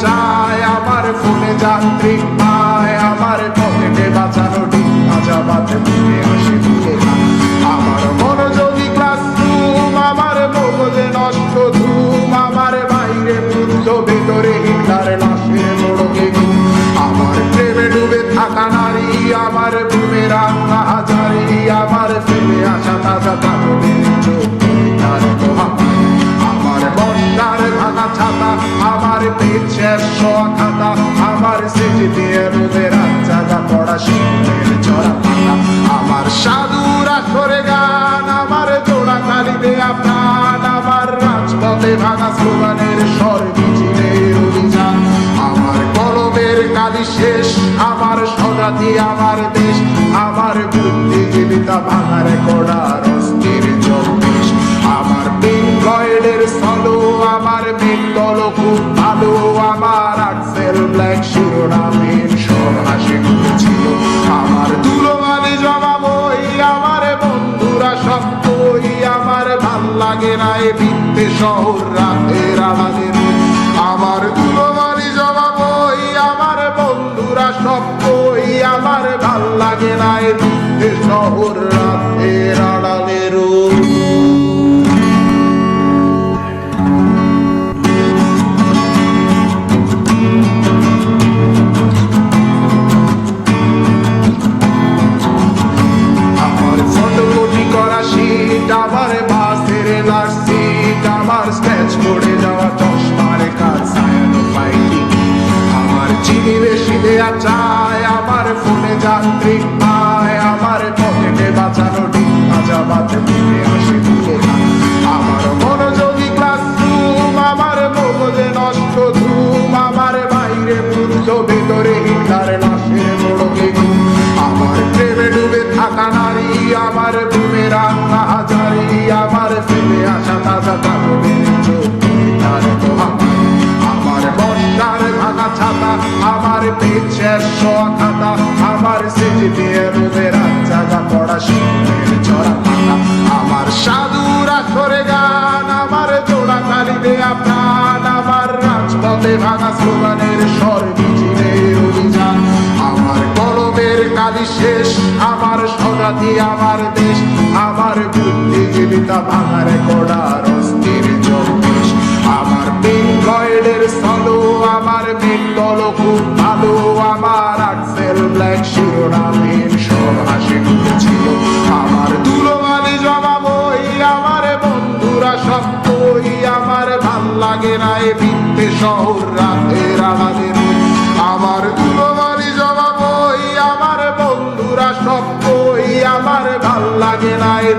চায়, আমার ফোনে যান্ত্রিক পায়, আমার পকেটে বাঁচানো ডিম ভাজা বাতে মুখে হাসি মুখে খায়। আমার মনোযোগী ক্লাসরুম, আমার মগজে নষ্ট ধুম, আমার বাইরে বুদ্ধ ভেতরে হিটলার লাশের মোড়কে ঘুম। আমার প্রেমে ডুবে থাকা নারী, আমার বুমেরাং হাজারি, আমার ফেলে আসা তাজা কাগজের চোখ তার মহামারী। আমার বন্যার ভাঙা ছাতা, আমার পেট শেষ খাতা, আমার সেটি দিয়ে রোদের জায়গা পড়া শিল্পের চড়া পাতা। আমার সাধুর আসরে গান, আমার জোড়া কালি দেয়া প্রাণ, আমার রাজপথে ভাঙা স্লোগানের স্বর মিছিলের অভিযান। আমার কলমের কালি শেষ, আমার স্বজাতি আমার দেশ, আমার বুদ্ধিজীবিতা ভাঙার কড়ার অস্থির চব্বিশ। আমার পিঙ্ক ফ্লয়েডের সলো, আমার পিস্তল খুব ভালো, আমার আক্সেল ব্ল্যাক শিরোনামের সব হাসি মুখেছিল। আমার ধুলোবালি জমা বই, আমার বন্ধুরা সব বই, আমার ভাল লাগে না এ ভিত্তে শহর রাতের আড়ালে। আমার ধুলোবালি জমা বই, আমার বন্ধুরা সব বই, আমার ভাল লাগে না এ ভিত্তে শহর রাতের আড়ালে। আমার বাসের লাশ সিট, আমার স্ক্র্যাচ পড়ে যাওয়া চশমার কাজ ছায়ানো পাইনি। আমার চিনি বেশি দেয়া চায়, আমার ফোনে যান্ত্রিক পায়, আমার পকেটে বাঁচানো ডিম ভাজা বাতে মুখে হাসি মুখে খায়। আমার মনোযোগী ক্লাসরুম, আমার মগজে নষ্ট ধুম, আমার বাইরে বুদ্ধ ভেতরে হিটলার লাশের মোড়কে ঘুম। আমার প্রেমে ডুবে থাকা নারী, আমার বুমেরাং হাজারি, আমার ফেলে আসা তাজা কাগজের চোখ তার মহামারী। আমার বন্যার ভাঙা ছাতা, আমার পেট শেষ খাতা, আমার সেটি দিয়ে রোদের জায়গা পড়া শিল্পের চড়া পাতা। আমার সাধুর আসরে গান, আমার জোড়া কালি দেয়া প্রাণ, আমার রাজপথে ভাঙা স্লোগানের স্বর মিছিলের অভিযান। আমার কলমের কালি শেষ, আমার স্বজাতি আমার দেশ, আমার বুদ্ধিজীবিতা ভাঙার কড়ার অস্থির চব্বিশ। আমার পিঙ্ক ফ্লয়েডের সলো, আমার পিস্তল খুব ভালো, আমার আক্সেল ব্ল্যাক শিরোনামের সব হাসি মুখেছিল। আমার ধুলোবালি জমা বই, আমার বন্ধুরা সব বই, আমার ভাল লাগে না এ ভিত্তে শহর রাতের আড়ালে। আমার ধুলোবালি জমা বই, আমার বন্ধুরা সব বই, আমার ভাল লাগে না এ